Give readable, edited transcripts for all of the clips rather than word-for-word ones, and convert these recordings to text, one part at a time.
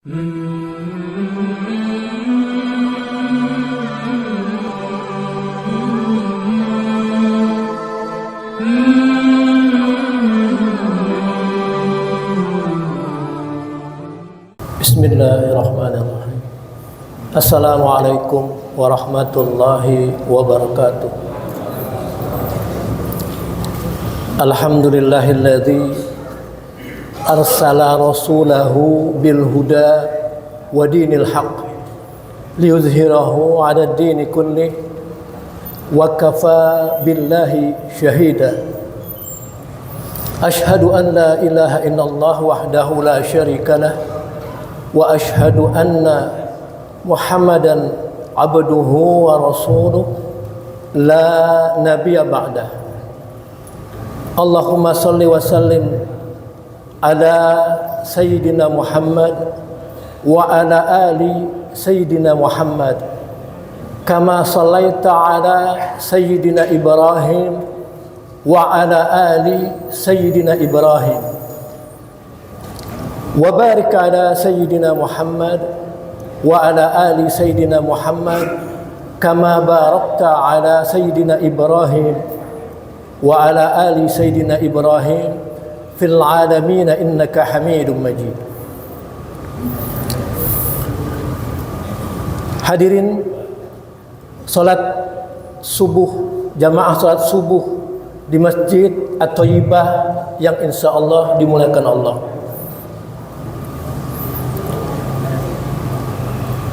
Bismillahirrahmanirrahim. Assalamualaikum warahmatullahi wabarakatuh. Alhamdulillahilladzi arsala rasulahu bil huda wa dinil haqq liyuzhirahu 'ala ad-dini kullih wa kafa billahi syahida. Ashhadu an la ilaha illallah wahdahu la syarika lah wa ashhadu anna Muhammadan abduhu wa rasuluh la nabiyya ba'dah. Allahumma salli wa sallim ala sayyidina Muhammad wa ala ali sayyidina Muhammad kama sallaita ala sayyidina Ibrahim wa ala ali sayyidina Ibrahim wa barik ala sayyidina Muhammad wa ala ali sayyidina Muhammad kama barakta ala sayyidina Ibrahim wa ala ali sayyidina Ibrahim fil alamin innaka Hamidum Majid. Hadirin, salat subuh, jamaah salat subuh di Masjid At-Thayyibah yang insyaallah dimuliakan Allah.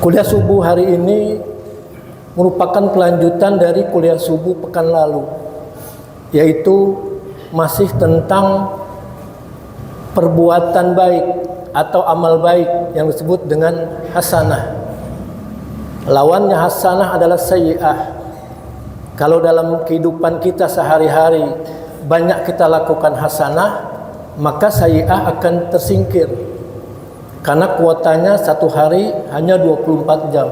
Kuliah subuh hari ini merupakan kelanjutan dari kuliah subuh pekan lalu, yaitu masih tentang perbuatan baik atau amal baik yang disebut dengan hasanah. Lawannya hasanah adalah sayyi'ah. Kalau dalam kehidupan kita sehari-hari banyak kita lakukan hasanah, maka sayyi'ah akan tersingkir, karena kuotanya satu hari hanya 24 jam.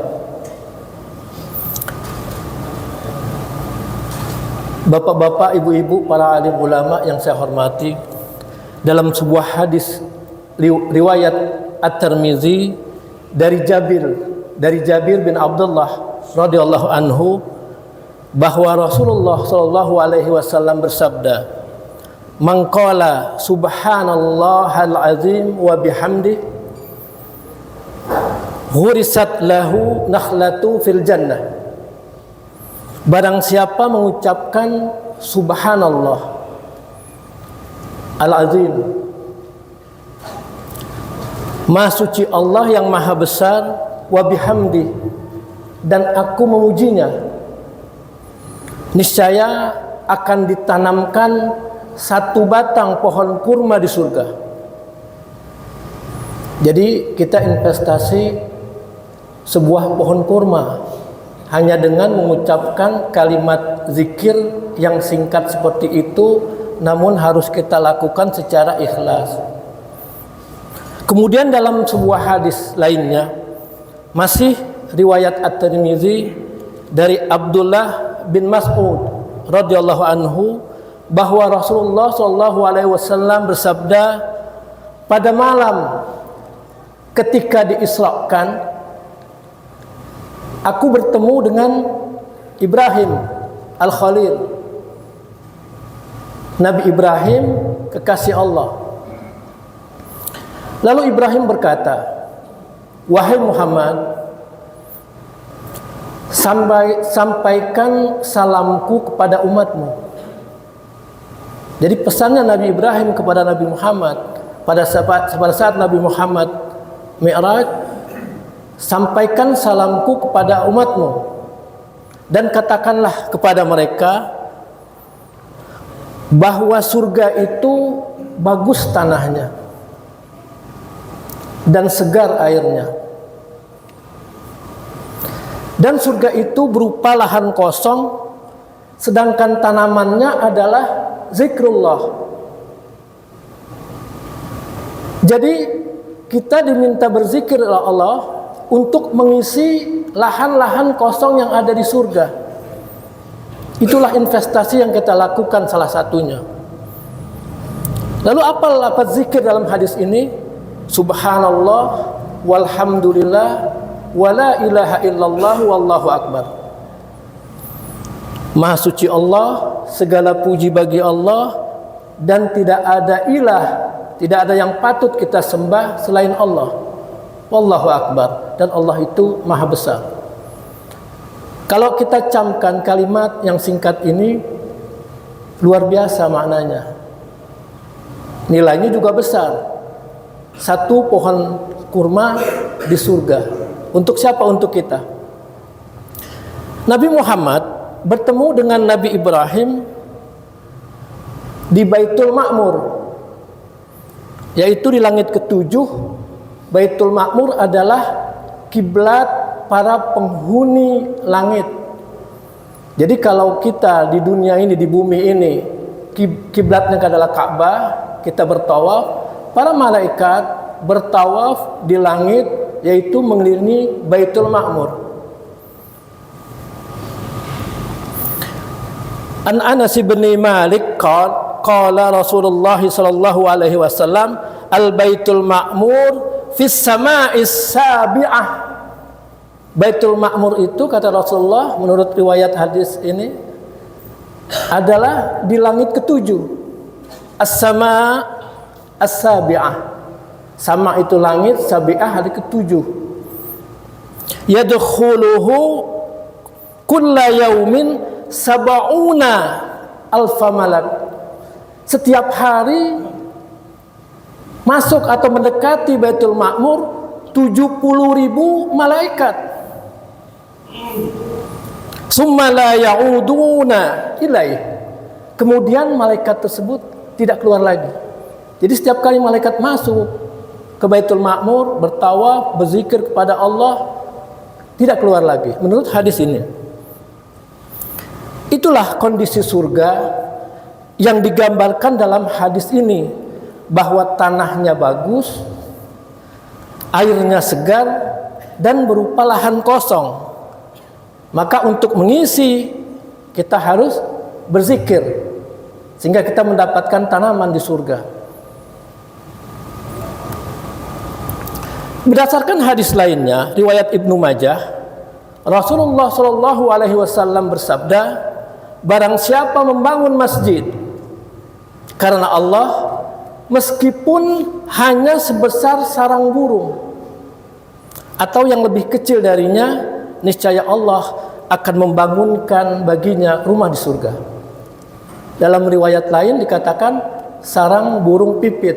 Bapak-bapak, ibu-ibu, para alim ulama yang saya hormati, dalam sebuah hadis riwayat At-Tirmizi dari Jabir bin Abdullah radhiyallahu anhu, bahwa Rasulullah sallallahu alaihi wasallam bersabda, "Man qala subhanallahal azim wa bihamdihi ghurisat lahu nakhlatu fil jannah." Barang siapa mengucapkan subhanallah al-azim, Maha suci Allah yang maha besar, wa bihamdi, dan aku memujinya, niscaya akan ditanamkan satu batang pohon kurma di surga. Jadi kita investasi sebuah pohon kurma hanya dengan mengucapkan kalimat zikir yang singkat seperti itu, namun harus kita lakukan secara ikhlas. Kemudian dalam sebuah hadis lainnya, masih riwayat At-Tirmizi dari Abdullah bin Mas'ud radhiyallahu anhu, bahwa Rasulullah sallallahu alaihi wasallam bersabda, pada malam ketika diisrakan, aku bertemu dengan Ibrahim Al-Khalil, Nabi Ibrahim kekasih Allah. Lalu Ibrahim berkata, "Wahai Muhammad, sampaikan salamku kepada umatmu." Jadi pesannya Nabi Ibrahim kepada Nabi Muhammad pada saat Nabi Muhammad Mi'raj, sampaikan salamku kepada umatmu dan katakanlah kepada mereka bahwa surga itu bagus tanahnya dan segar airnya, dan surga itu berupa lahan kosong, sedangkan tanamannya adalah zikrullah. Jadi kita diminta berzikir oleh Allah untuk mengisi lahan-lahan kosong yang ada di surga. Itulah investasi yang kita lakukan salah satunya. Lalu apa lafaz zikir dalam hadis ini? Subhanallah, walhamdulillah, wala ilaha illallah, wallahu akbar. Maha suci Allah, segala puji bagi Allah, dan tidak ada ilah, tidak ada yang patut kita sembah selain Allah. Wallahu akbar, dan Allah itu maha besar. Kalau kita camkan kalimat yang singkat ini, luar biasa maknanya. Nilainya juga besar. Satu pohon kurma di surga. Untuk siapa? Untuk kita. Nabi Muhammad bertemu dengan Nabi Ibrahim di Baitul Ma'mur, yaitu di langit ketujuh. Baitul Ma'mur adalah kiblat para penghuni langit. Jadi kalau kita di dunia ini, di bumi ini, kiblatnya adalah Ka'bah, kita bertawaf, para malaikat bertawaf di langit, yaitu mengelilingi Baitul Ma'mur. An Anas bin Malik qala Rasulullah sallallahu alaihi wasallam, al Baitul Ma'mur fis sama'is sabi'ah. Baitul Ma'mur itu, kata Rasulullah menurut riwayat hadis ini, adalah di langit ketujuh. As-sama' as-sabi'ah. Sama itu langit, sabi'ah hari ketujuh. Yadkhuluhu kulla yaumin sab'una alfa malak. Setiap hari masuk atau mendekati Baitul Ma'mur 70.000 malaikat. Summa la ya'uduna ilaih. Kemudian malaikat tersebut tidak keluar lagi. Jadi setiap kali malaikat masuk ke Baitul Ma'mur, bertawaf, berzikir kepada Allah, tidak keluar lagi. Menurut hadis ini. Itulah kondisi surga yang digambarkan dalam hadis ini, bahwa tanahnya bagus, airnya segar, dan berupa lahan kosong. Maka untuk mengisi, kita harus berzikir, sehingga kita mendapatkan tanaman di surga. Berdasarkan hadis lainnya, riwayat Ibnu Majah, Rasulullah Shallallahu Alaihi Wasallam bersabda, barang siapa membangun masjid karena Allah, meskipun hanya sebesar sarang burung atau yang lebih kecil darinya, niscaya Allah akan membangunkan baginya rumah di surga. Dalam riwayat lain dikatakan sarang burung pipit.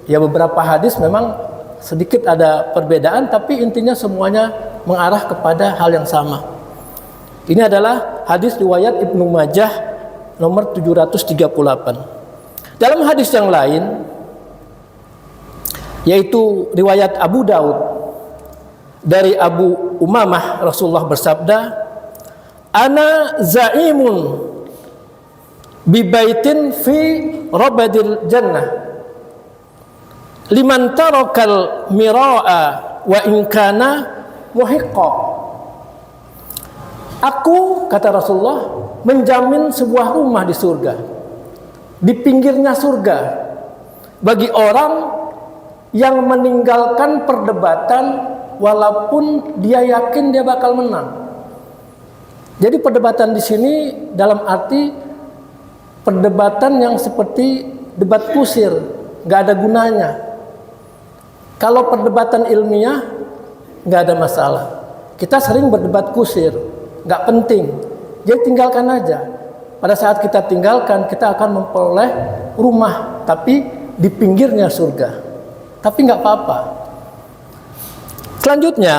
Ya, beberapa hadis memang sedikit ada perbedaan, tapi intinya semuanya mengarah kepada hal yang sama. Ini adalah hadis riwayat Ibnu Majah nomor 738. Dalam hadis yang lain, yaitu riwayat Abu Daud dari Abu Umamah, Rasulullah bersabda, ana zaimun bi baitin fi rabadil jannah liman tarakal miraa wa in kana muhiqqa. Aku, kata Rasulullah, menjamin sebuah rumah di surga, di pinggirnya surga, bagi orang yang meninggalkan perdebatan walaupun dia yakin dia bakal menang. Jadi perdebatan di sini dalam arti perdebatan yang seperti debat kusir, nggak ada gunanya. Kalau perdebatan ilmiah nggak ada masalah. Kita sering berdebat kusir, nggak penting. Jadi tinggalkan aja. Pada saat kita tinggalkan, kita akan memperoleh rumah, tapi di pinggirnya surga. Tapi nggak apa-apa. Selanjutnya,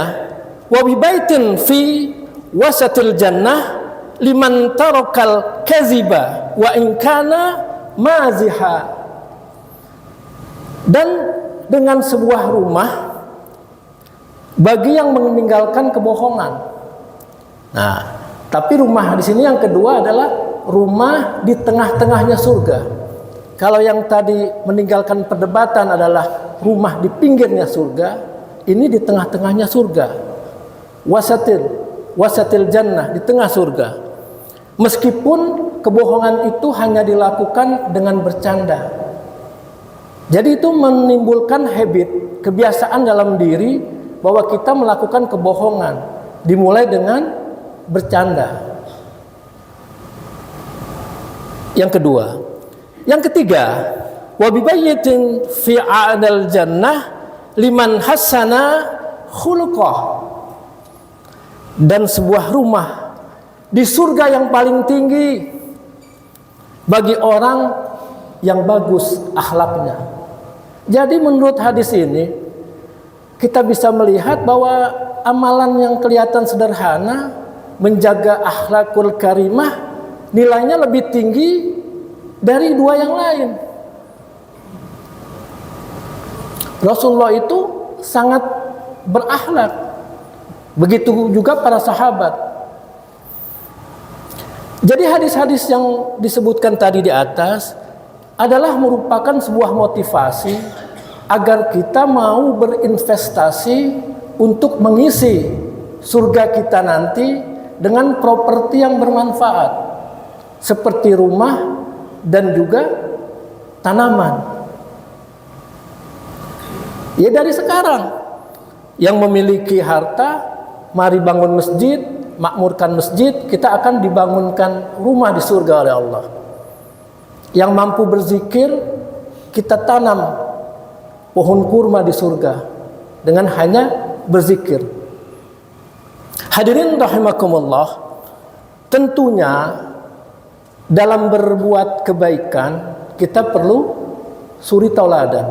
wa bi baitin fi wasatil jannah liman tarakal kaziba wa in kana maziha. Dan dengan sebuah rumah bagi yang meninggalkan kebohongan. Nah, tapi rumah di sini yang kedua adalah rumah di tengah-tengahnya surga. Kalau yang tadi meninggalkan perdebatan adalah rumah di pinggirnya surga, ini di tengah-tengahnya surga. Wasatil jannah, di tengah surga. Meskipun kebohongan itu hanya dilakukan dengan bercanda. Jadi itu menimbulkan habit, kebiasaan dalam diri bahwa kita melakukan kebohongan, dimulai dengan bercanda. Yang kedua. Yang ketiga, wa bibayyitin fi a'dal jannah liman hasana khuluqah. Dan sebuah rumah di surga yang paling tinggi bagi orang yang bagus akhlaknya. Jadi menurut hadis ini kita bisa melihat bahwa amalan yang kelihatan sederhana, menjaga akhlakul karimah, nilainya lebih tinggi dari dua yang lain. Rasulullah itu sangat berakhlak. Begitu juga para sahabat. Jadi hadis-hadis yang disebutkan tadi di atas adalah merupakan sebuah motivasi agar kita mau berinvestasi untuk mengisi surga kita nanti dengan properti yang bermanfaat, seperti rumah dan juga tanaman. Ya dari sekarang, yang memiliki harta, mari bangun masjid, makmurkan masjid, kita akan dibangunkan rumah di surga oleh Allah. Yang mampu berzikir, kita tanam pohon kurma di surga dengan hanya berzikir. Hadirin rahimakumullah, tentunya dalam berbuat kebaikan kita perlu suri tauladan,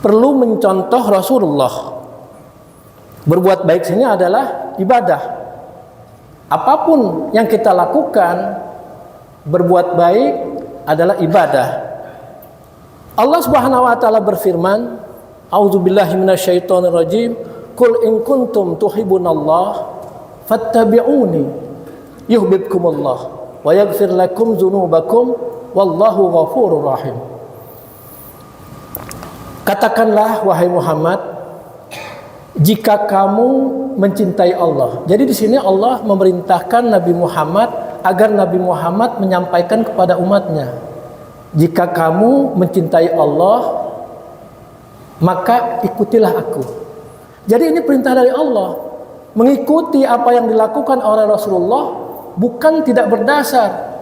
perlu mencontoh Rasulullah. Berbuat baik sini adalah ibadah. Apapun yang kita lakukan, berbuat baik adalah ibadah. Allah Subhanahu wa taala berfirman, A'udzubillahi minasyaitonirrajim, Qul in kuntum tuhibbunallah fattabi'uni yuhibbukumullah wa yaghfir lakum dzunubakum wallahu ghafurur rahim. Katakanlah wahai Muhammad, jika kamu mencintai Allah. Jadi di sini Allah memerintahkan Nabi Muhammad agar Nabi Muhammad menyampaikan kepada umatnya, jika kamu mencintai Allah, maka ikutilah aku. Jadi ini perintah dari Allah. Mengikuti apa yang dilakukan oleh Rasulullah bukan tidak berdasar.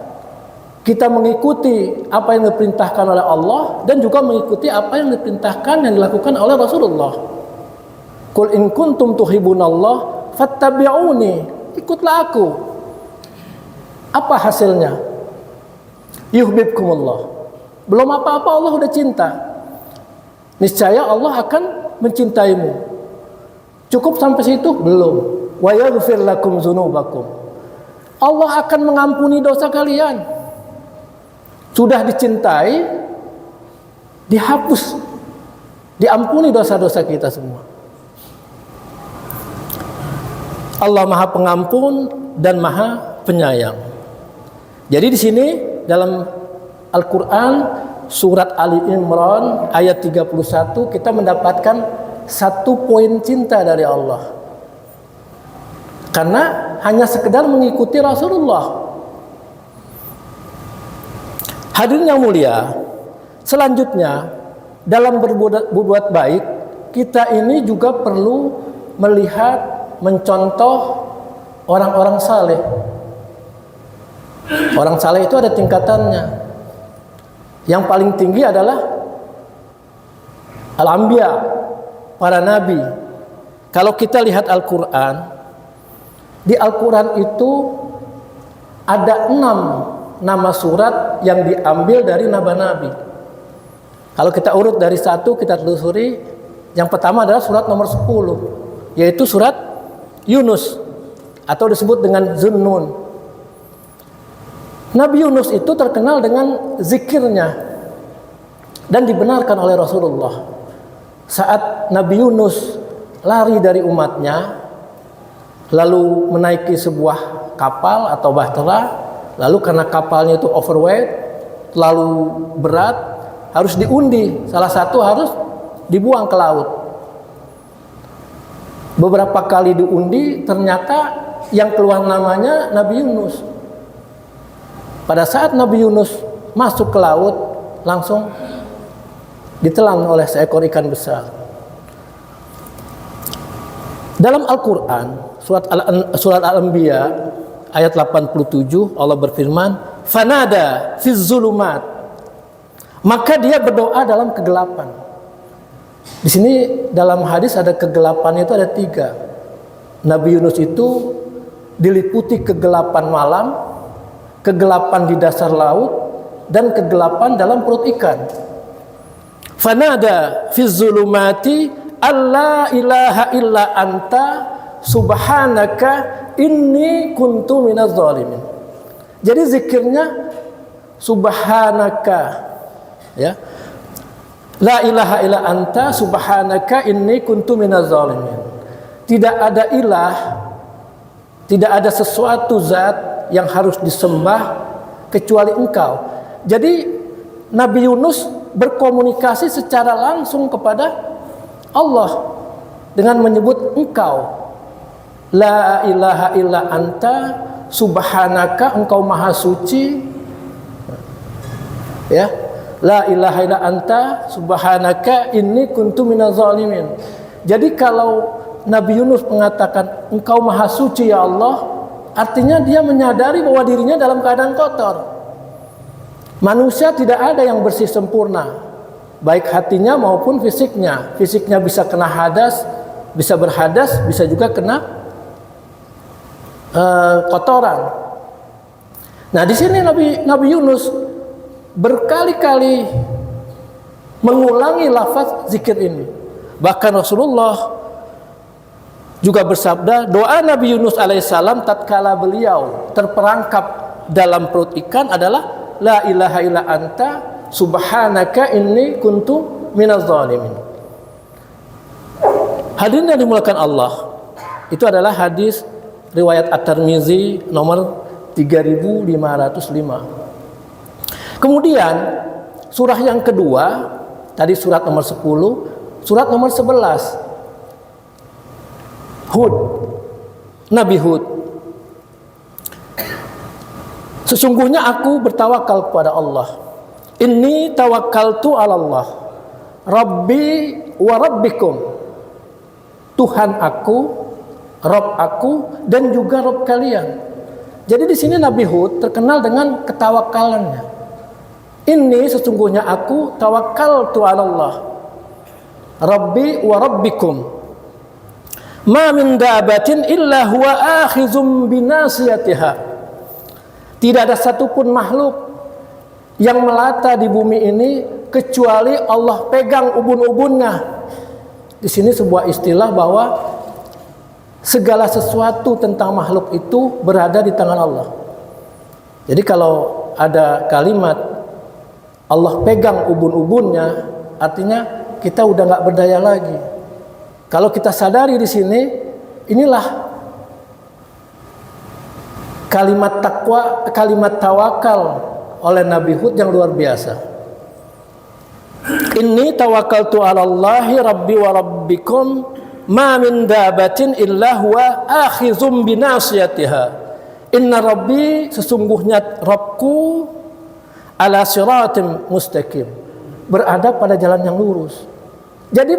Kita mengikuti apa yang diperintahkan oleh Allah dan juga mengikuti apa yang diperintahkan yang dilakukan oleh Rasulullah. Qul in kuntum tuhibbunallah fattabi'uni, ikutlah aku. Apa hasilnya? Yuhibbukumullah. Belum apa-apa Allah udah cinta. Niscaya Allah akan mencintaimu. Cukup sampai situ? Belum. Wa yaghfir lakum dzunubakum. Allah akan mengampuni dosa kalian. Sudah dicintai, dihapus, diampuni dosa-dosa kita semua. Allah Maha Pengampun dan Maha Penyayang. Jadi di sini dalam Al-Quran surat Ali Imran ayat 31 kita mendapatkan satu poin cinta dari Allah. Karena hanya sekedar mengikuti Rasulullah. Hadirin yang mulia, selanjutnya dalam berbuat baik kita ini juga perlu melihat, mencontoh orang-orang saleh. Orang saleh itu ada tingkatannya. Yang paling tinggi adalah al-anbiya, para nabi. Kalau kita lihat Al-Quran, di Al-Quran itu ada 6 nama surat yang diambil dari nabi-nabi. Kalau kita urut dari 1, kita telusuri, yang pertama adalah surat nomor 10, yaitu surat Yunus atau disebut dengan Zunnun. Nabi Yunus itu terkenal dengan zikirnya dan dibenarkan oleh Rasulullah. Saat Nabi Yunus lari dari umatnya, lalu menaiki sebuah kapal atau bahtera, lalu karena kapalnya itu overweight, terlalu berat, harus diundi. Salah satu harus dibuang ke laut. Beberapa kali diundi, ternyata yang keluar namanya Nabi Yunus. Pada saat Nabi Yunus masuk ke laut, langsung ditelan oleh seekor ikan besar. Dalam Al-Quran surat Al-Anbiya ayat 87 Allah berfirman, fanada fiz zulumat, maka dia berdoa dalam kegelapan. Di sini dalam hadis ada kegelapan itu ada 3. Nabi Yunus itu diliputi kegelapan malam, kegelapan di dasar laut, dan kegelapan dalam perut ikan. Fanada fiz zulumati alla ilaha illa anta subhanaka inni kuntu minaz zalimin. Jadi zikirnya subhanaka, ya, la ilaha illa anta subhanaka inni kuntu minaz zalimin. Tidak ada ilah, tidak ada sesuatu zat yang harus disembah kecuali engkau. Jadi Nabi Yunus berkomunikasi secara langsung kepada Allah dengan menyebut engkau. La ilaha illa anta subhanaka, engkau maha suci. Ya. La ilaha illa anta subhanaka inni kuntu minaz zalimin. Jadi kalau Nabi Yunus mengatakan engkau maha suci ya Allah, artinya dia menyadari bahwa dirinya dalam keadaan kotor. Manusia tidak ada yang bersih sempurna, baik hatinya maupun fisiknya. Fisiknya bisa kena hadas, bisa berhadas, bisa juga kena kotoran. Nah, di sini Nabi Yunus berkali-kali mengulangi lafaz zikir ini. Bahkan Rasulullah juga bersabda, doa Nabi Yunus alaihissalam tatkala beliau terperangkap dalam perut ikan adalah la ilaha illa anta subhanaka inni kuntu minaz zalimin. Hadirin yang dimuliakan Allah, itu adalah hadis riwayat At-Tirmizi nomor 3505. Kemudian surah yang kedua, tadi surat nomor 10, surat nomor 11 Hud, Nabi Hud. Sesungguhnya aku bertawakal kepada Allah. Inni tawakkaltu 'ala Allah, Rabbi wa Rabbikum. Tuhan aku, Rabb aku, dan juga Rabb kalian. Jadi di sini Nabi Hud terkenal dengan ketawakalannya. Ini sesungguhnya aku tawakkaltu 'ala Allah, Rabbi wa Rabbikum. Ma min dabatin illa huwa akhizum binasiyatiha. Tidak ada satupun makhluk yang melata di bumi ini kecuali Allah pegang ubun-ubunnya. Di sini sebuah istilah bahwa segala sesuatu tentang makhluk itu berada di tangan Allah. Jadi kalau ada kalimat Allah pegang ubun-ubunnya, artinya kita udah nggak berdaya lagi. Kalau kita sadari di sini, inilah kalimat takwa, kalimat tawakal oleh Nabi Hud yang luar biasa. Inni tawakkaltu 'ala Allahi Rabbi wa Rabbikum ma min dabatin illa huwa akhizum binasiyatiha. Inna Rabbi, sesungguhnya Rabbku, ala siratim mustaqim, berada pada jalan yang lurus. Jadi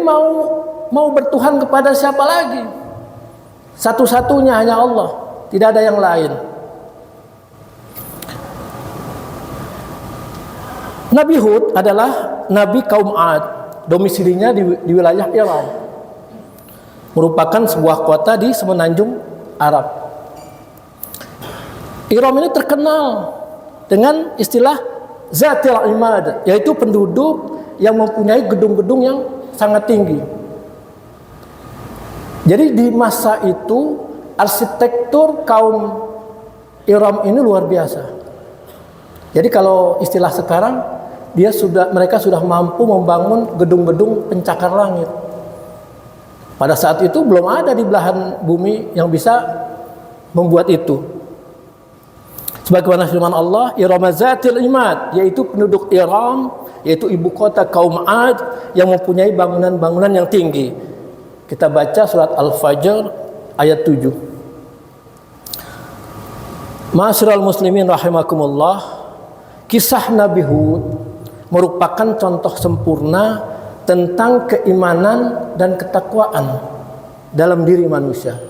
mau bertuhan kepada siapa lagi? Satu-satunya hanya Allah, tidak ada yang lain. Nabi Hud adalah Nabi kaum Ad, domisilinya di wilayah Iran, merupakan sebuah kota di semenanjung Arab. Iran ini terkenal dengan istilah Zatil Imad, yaitu penduduk yang mempunyai gedung-gedung yang sangat tinggi. Jadi di masa itu arsitektur kaum Iran ini luar biasa. Jadi kalau istilah sekarang, mereka sudah mampu membangun gedung-gedung pencakar langit. Pada saat itu belum ada di belahan bumi yang bisa membuat itu. Sebagaimana firman Allah, Iram Zatil Imad, yaitu penduduk Iram, yaitu ibu kota kaum Ad yang mempunyai bangunan-bangunan yang tinggi. Kita baca surat Al-Fajr ayat 7. Ma'asyiral muslimin rahimakumullah, kisah Nabi Hud merupakan contoh sempurna tentang keimanan dan ketakwaan. dalam diri manusia.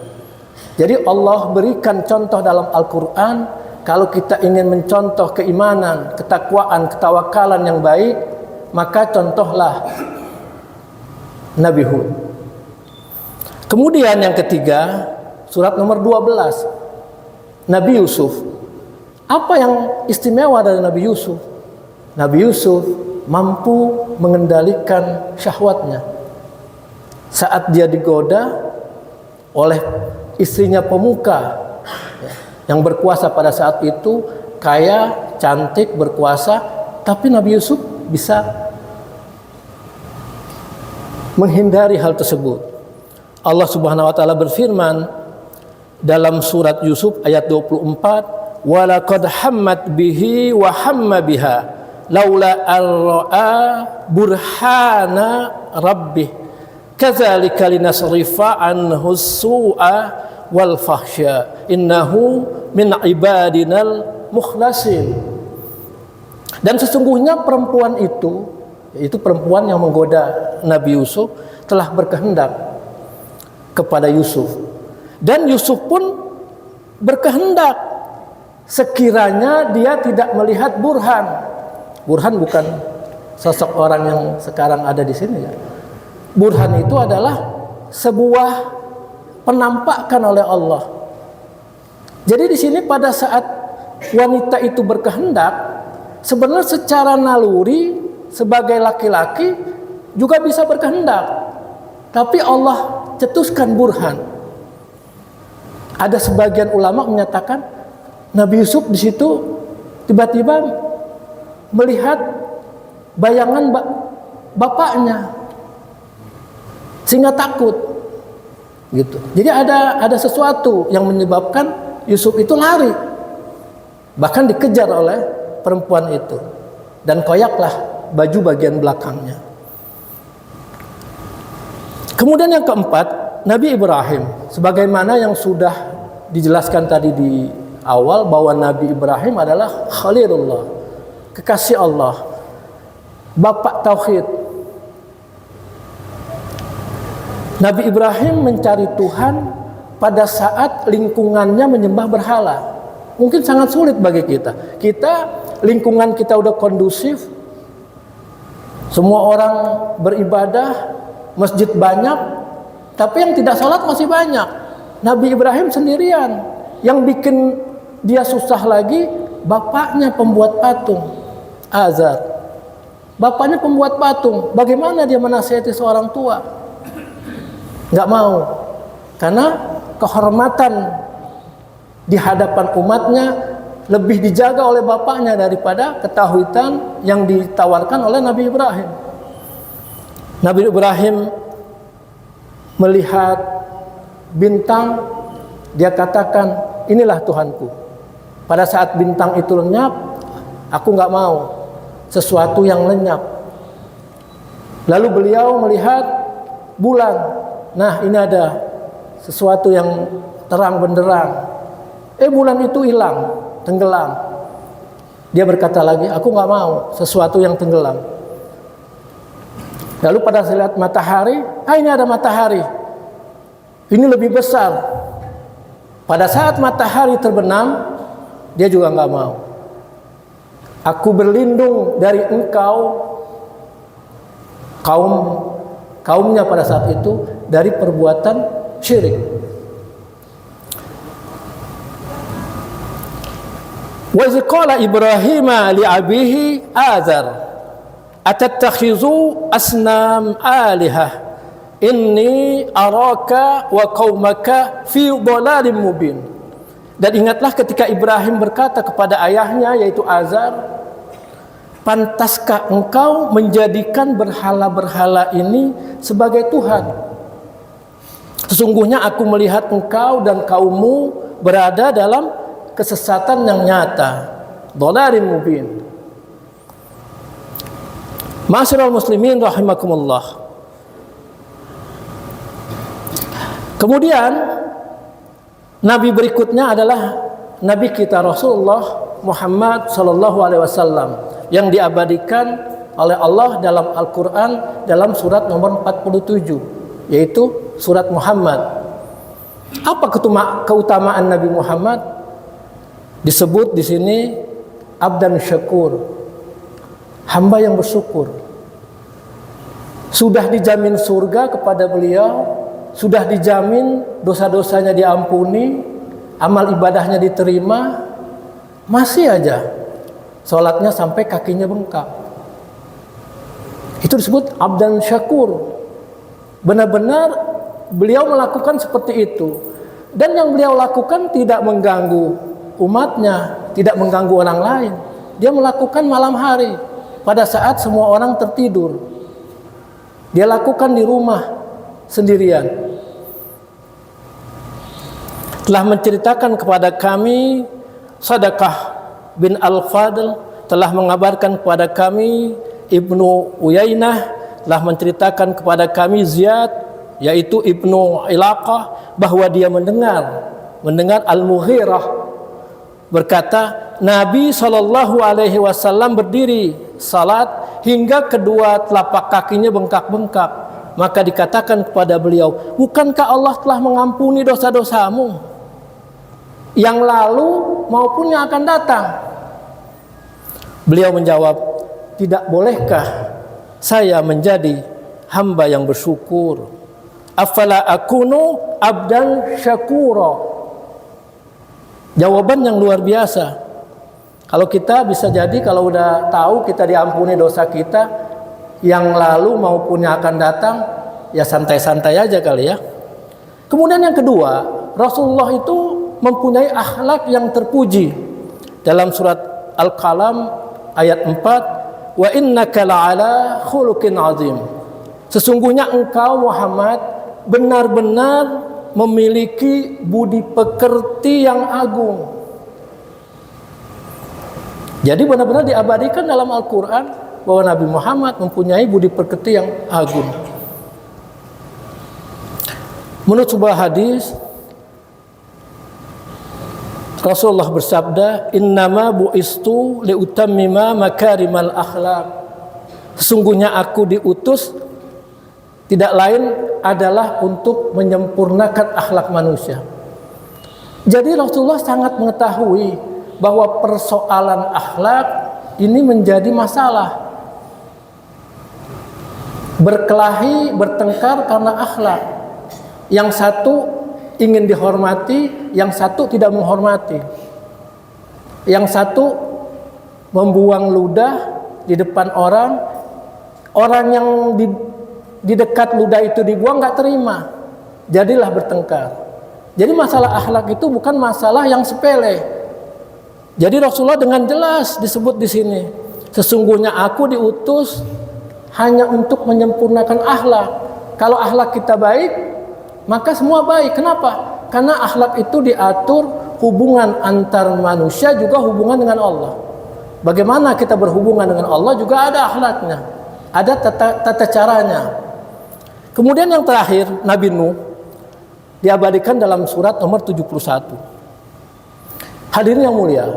Jadi Allah berikan contoh dalam Al-Quran, kalau kita ingin mencontoh keimanan, ketakwaan, ketawakalan yang baik, maka contohlah Nabi Hud. Kemudian yang ketiga, surat nomor 12, Nabi Yusuf. Apa yang istimewa dari Nabi Yusuf? Nabi Yusuf mampu mengendalikan syahwatnya. Saat dia digoda oleh istrinya pemuka yang berkuasa pada saat itu, kaya, cantik, berkuasa, tapi Nabi Yusuf bisa menghindari hal tersebut. Allah Subhanahu wa taala berfirman dalam surat Yusuf ayat 24, "Walaqad hammat bihi wa hamma biha laula ar-ra'a burhana rabbih kadzalika linasrifa anhu as-su'a wal fahsya innahu min ibadinal mukhlasin." Dan sesungguhnya perempuan itu, yaitu perempuan yang menggoda Nabi Yusuf, telah berkehendak kepada Yusuf, dan Yusuf pun berkehendak sekiranya dia tidak melihat burhan. Burhan bukan sosok orang yang sekarang ada di sini ya. Burhan itu adalah sebuah penampakan oleh Allah. Jadi di sini pada saat wanita itu berkehendak, sebenarnya secara naluri sebagai laki-laki juga bisa berkehendak, tapi Allah cetuskan burhan. Ada sebagian ulama menyatakan Nabi Yusuf di situ tiba-tiba melihat bayangan bapaknya sehingga takut gitu. Jadi ada sesuatu yang menyebabkan Yusuf itu lari, bahkan dikejar oleh perempuan itu, dan koyaklah baju bagian belakangnya. Kemudian yang keempat, Nabi Ibrahim. Sebagaimana yang sudah dijelaskan tadi di awal, bahwa Nabi Ibrahim adalah Khalilullah, kekasih Allah, bapak tauhid. Nabi Ibrahim mencari Tuhan pada saat lingkungannya menyembah berhala. Mungkin sangat sulit bagi kita. Lingkungan kita udah kondusif, semua orang beribadah, masjid banyak, tapi yang tidak sholat masih banyak. Nabi Ibrahim sendirian. Yang bikin dia susah lagi, bapaknya pembuat patung, Azar. Bapaknya pembuat patung. Bagaimana dia menasihati seorang tua? Nggak mau, karena kehormatan di hadapan umatnya lebih dijaga oleh bapaknya daripada ketauhidan yang ditawarkan oleh Nabi Ibrahim. Nabi Ibrahim melihat bintang, dia katakan, inilah Tuhanku. Pada saat bintang itu lenyap, aku nggak mau sesuatu yang lenyap. Lalu beliau melihat bulan. Nah, ini ada sesuatu yang terang benderang. Bulan itu hilang, tenggelam. Dia berkata lagi, aku nggak mau sesuatu yang tenggelam. Lalu pada saat matahari, ini ada matahari, ini lebih besar. Pada saat matahari terbenam, dia juga nggak mau. Aku berlindung dari engkau, kaumnya pada saat itu, dari perbuatan syirik. Wa iz qala Ibrahim li abihi Azar atattakhizu asnam alihah inni araka wa qaumaka fi dhalalin mubin. Dan ingatlah ketika Ibrahim berkata kepada ayahnya, yaitu Azar, pantaskah engkau menjadikan berhala-berhala ini sebagai Tuhan? Sesungguhnya aku melihat engkau dan kaummu berada dalam kesesatan yang nyata, dhalalin mubin. Ma'asyiral muslimin rahimakumullah. Kemudian nabi berikutnya adalah nabi kita Rasulullah Muhammad sallallahu alaihi wasallam yang diabadikan oleh Allah dalam Al-Qur'an dalam surat nomor 47, yaitu surat Muhammad. Apa keutamaan Nabi Muhammad? Disebut di sini abdan syakur, hamba yang bersyukur. Sudah dijamin surga kepada beliau, sudah dijamin dosa-dosanya diampuni, amal ibadahnya diterima, masih aja sholatnya sampai kakinya bengkak. Itu disebut abdan syakur. Benar-benar beliau melakukan seperti itu. Dan yang beliau lakukan tidak mengganggu umatnya, tidak mengganggu orang lain. Dia melakukan malam hari pada saat semua orang tertidur. Dia lakukan di rumah sendirian. Telah menceritakan kepada kami Sadaqah bin Al-Fadl, telah mengabarkan kepada kami Ibnu Uyainah, telah menceritakan kepada kami Ziyad, yaitu Ibnu Ilaqah, bahwa dia mendengar Al-Mughirah berkata, Nabi SAW berdiri salat hingga kedua telapak kakinya bengkak-bengkak. Maka dikatakan kepada beliau, bukankah Allah telah mengampuni dosa-dosamu yang lalu maupun yang akan datang? Beliau menjawab, tidak bolehkah saya menjadi hamba yang bersyukur? Afala akunu abdan syakura. Jawaban yang luar biasa. Kalau kita bisa jadi kalau udah tahu kita diampuni dosa kita yang lalu maupun yang akan datang, ya santai-santai aja kali ya. Kemudian yang kedua, Rasulullah itu mempunyai akhlak yang terpuji. Dalam surat Al-Qalam ayat 4, wa innaka la'ala khuluqin azim. Sesungguhnya engkau Muhammad benar-benar memiliki budi pekerti yang agung. Jadi benar-benar diabadikan dalam Al-Quran bahwa Nabi Muhammad mempunyai budi pekerti yang agung. Menurut sebuah hadis, Rasulullah bersabda, innama bu'istu liutammima makarimal akhlak. Sesungguhnya aku diutus tidak lain adalah untuk menyempurnakan akhlak manusia. Jadi Rasulullah sangat mengetahui bahwa persoalan akhlak ini menjadi masalah. Berkelahi, bertengkar karena akhlak. Yang satu ingin dihormati, yang satu tidak menghormati. Yang satu membuang ludah di depan orang, orang yang di dekat ludah itu dibuang nggak terima, jadilah bertengkar. Jadi masalah akhlak itu bukan masalah yang sepele. Jadi Rasulullah dengan jelas disebut di sini, sesungguhnya aku diutus hanya untuk menyempurnakan akhlak. Kalau akhlak kita baik, maka semua baik. Kenapa? Karena akhlak itu diatur hubungan antar manusia juga hubungan dengan Allah. Bagaimana kita berhubungan dengan Allah juga ada akhlaknya, ada tata caranya. Kemudian yang terakhir, Nabi Nuh diabadikan dalam surat nomor 71. Hadirin yang mulia,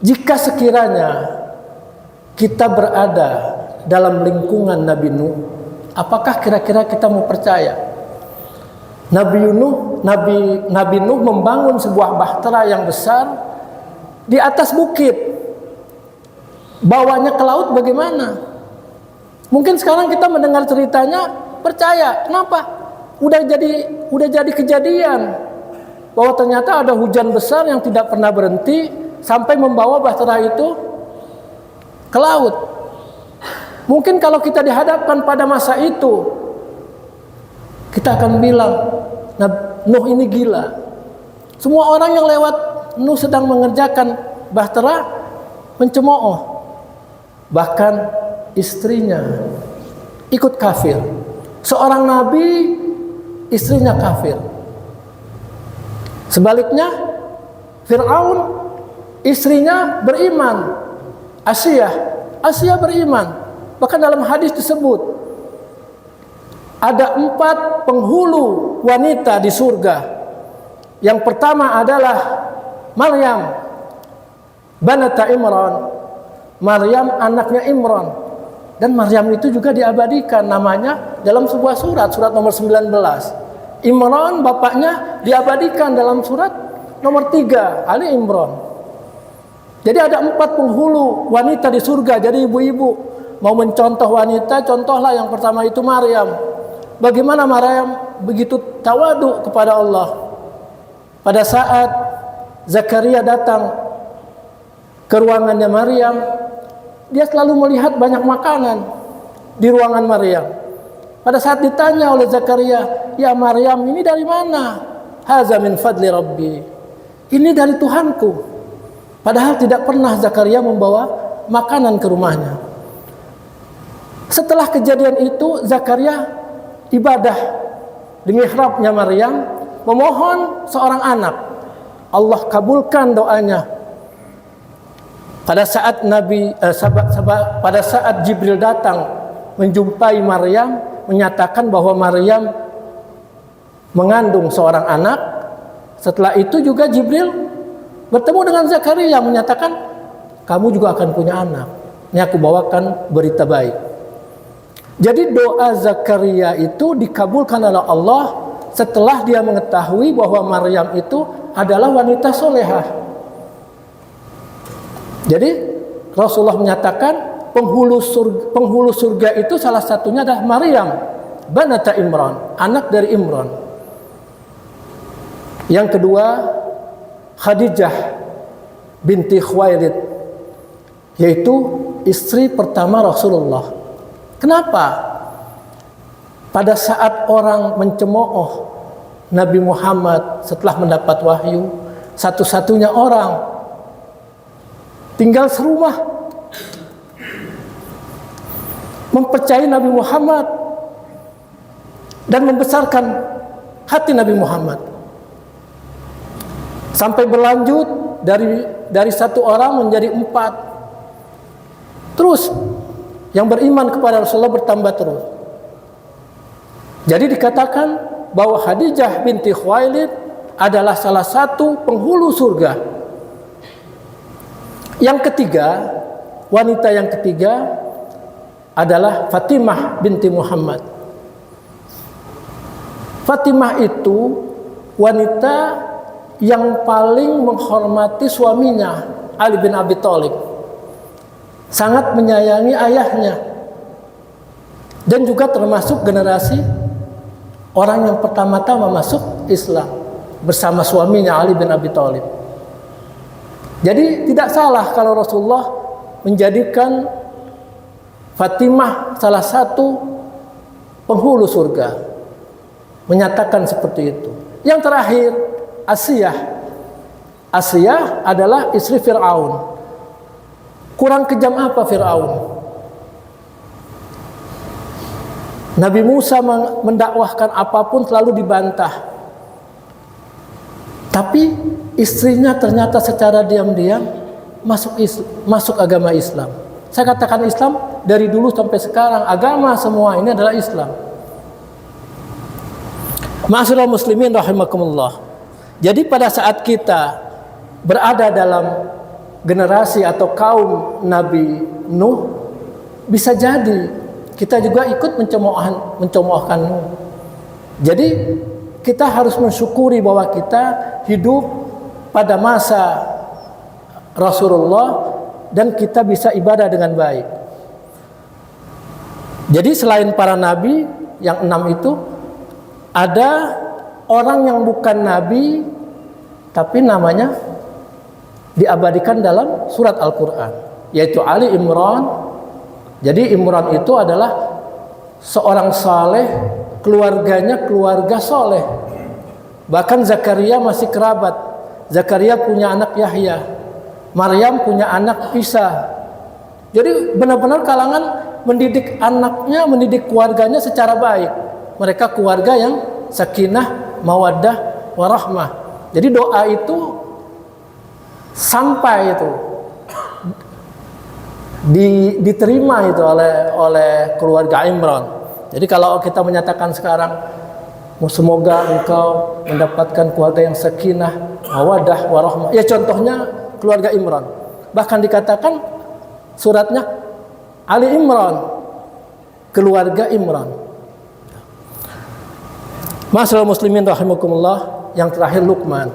jika sekiranya kita berada dalam lingkungan Nabi Nuh, apakah kira-kira kita mau percaya? Nabi Nuh membangun sebuah bahtera yang besar di atas bukit. Bawahnya ke laut bagaimana? Mungkin sekarang kita mendengar ceritanya percaya. Kenapa? Udah jadi kejadian bahwa ternyata ada hujan besar yang tidak pernah berhenti sampai membawa bahtera itu ke laut. Mungkin kalau kita dihadapkan pada masa itu, kita akan bilang, Nuh ini gila. Semua orang yang lewat Nuh sedang mengerjakan bahtera mencemooh. Bahkan istrinya ikut kafir. Seorang nabi, istrinya kafir. Sebaliknya, Fir'aun, istrinya beriman. Asia beriman. Bahkan dalam hadis disebut, ada 4 penghulu wanita di surga. Yang pertama adalah Maryam, banata Imran. Maryam anaknya Imran. Dan Maryam itu juga diabadikan namanya dalam sebuah surat nomor 19. Imran bapaknya diabadikan dalam surat nomor 3, Ali Imran. Jadi ada 4 penghulu wanita di surga. Jadi ibu-ibu mau mencontoh wanita, contohlah yang pertama itu Maryam. Bagaimana Maryam begitu tawadu kepada Allah. Pada saat Zakaria datang ke ruangannya Maryam, dia selalu melihat banyak makanan di ruangan Maryam. Pada saat ditanya oleh Zakaria, "Ya Maryam, ini dari mana?" "Haza min fadli Rabbi." Ini dari Tuhanku. Padahal tidak pernah Zakaria membawa makanan ke rumahnya. Setelah kejadian itu, Zakaria ibadah di mihrabnya Maryam, memohon seorang anak. Allah kabulkan doanya. Pada saat pada saat Jibril datang menjumpai Maryam, menyatakan bahwa Maryam mengandung seorang anak. Setelah itu juga Jibril bertemu dengan Zakaria, menyatakan kamu juga akan punya anak. Ini aku bawakan berita baik. Jadi doa Zakaria itu dikabulkan oleh Allah setelah dia mengetahui bahwa Maryam itu adalah wanita solehah. Jadi Rasulullah menyatakan penghulu surga itu salah satunya adalah Maryam banata Imran, anak dari Imran. Yang kedua, Khadijah binti Khuwailid, yaitu istri pertama Rasulullah. Kenapa? Pada saat orang mencemooh Nabi Muhammad setelah mendapat wahyu, satu-satunya orang tinggal serumah mempercayai Nabi Muhammad dan membesarkan hati Nabi Muhammad, sampai berlanjut dari 1 orang menjadi 4. Terus yang beriman kepada Rasulullah bertambah terus. Jadi dikatakan bahwa Khadijah binti Khuwailid adalah salah satu penghulu surga. Yang ketiga, wanita yang ketiga adalah Fatimah binti Muhammad. Fatimah itu wanita yang paling menghormati suaminya, Ali bin Abi Thalib. Sangat menyayangi ayahnya. Dan juga termasuk generasi orang yang pertama-tama masuk Islam bersama suaminya Ali bin Abi Thalib. Jadi tidak salah kalau Rasulullah menjadikan Fatimah salah satu penghulu surga, menyatakan seperti itu. Yang terakhir, Asiyah. Asiyah adalah istri Fir'aun. Kurang kejam apa Fir'aun? Nabi Musa mendakwahkan apapun selalu dibantah. Tapi istrinya ternyata secara diam-diam masuk agama Islam. Saya katakan Islam dari dulu sampai sekarang, agama semua ini adalah Islam. Ma'asyiral muslimin rahimakumullah. Jadi pada saat kita berada dalam generasi atau kaum Nabi Nuh, bisa jadi kita juga ikut mencemoohkan Nuh. Jadi kita harus mensyukuri bahwa kita hidup pada masa Rasulullah dan kita bisa ibadah dengan baik. Jadi selain para nabi yang 6 itu, ada orang yang bukan nabi tapi namanya diabadikan dalam surat Al-Quran, yaitu Ali Imran. Jadi Imran itu adalah seorang saleh, keluarganya keluarga soleh. Bahkan Zakaria masih kerabat. Zakaria punya anak Yahya, Maryam punya anak Isa. Jadi benar-benar kalangan mendidik anaknya, mendidik keluarganya secara baik. Mereka keluarga yang sakinah, mawaddah, warahmah. Jadi doa itu sampai itu diterima itu oleh keluarga Imran. Jadi kalau kita menyatakan sekarang, semoga engkau mendapatkan keluarga yang sakinah, mawaddah, warahmah. Ya contohnya keluarga Imran. Bahkan dikatakan suratnya Ali Imran. keluarga Imran. Ma'asyiral muslimin rahimakumullah, yang terakhir Luqman.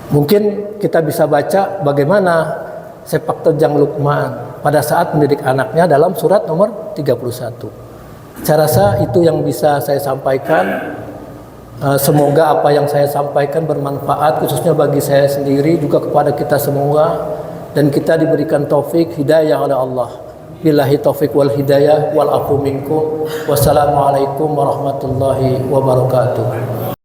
Mungkin kita bisa baca bagaimana sepak terjang Luqman pada saat mendidik anaknya dalam surat nomor 31. Saya rasa itu yang bisa saya sampaikan. Semoga apa yang saya sampaikan bermanfaat, khususnya bagi saya sendiri, juga kepada kita semua, dan kita diberikan taufik hidayah oleh Allah. Billahi taufik wal hidayah wal afu minkum. Wassalamualaikum warahmatullahi wabarakatuh.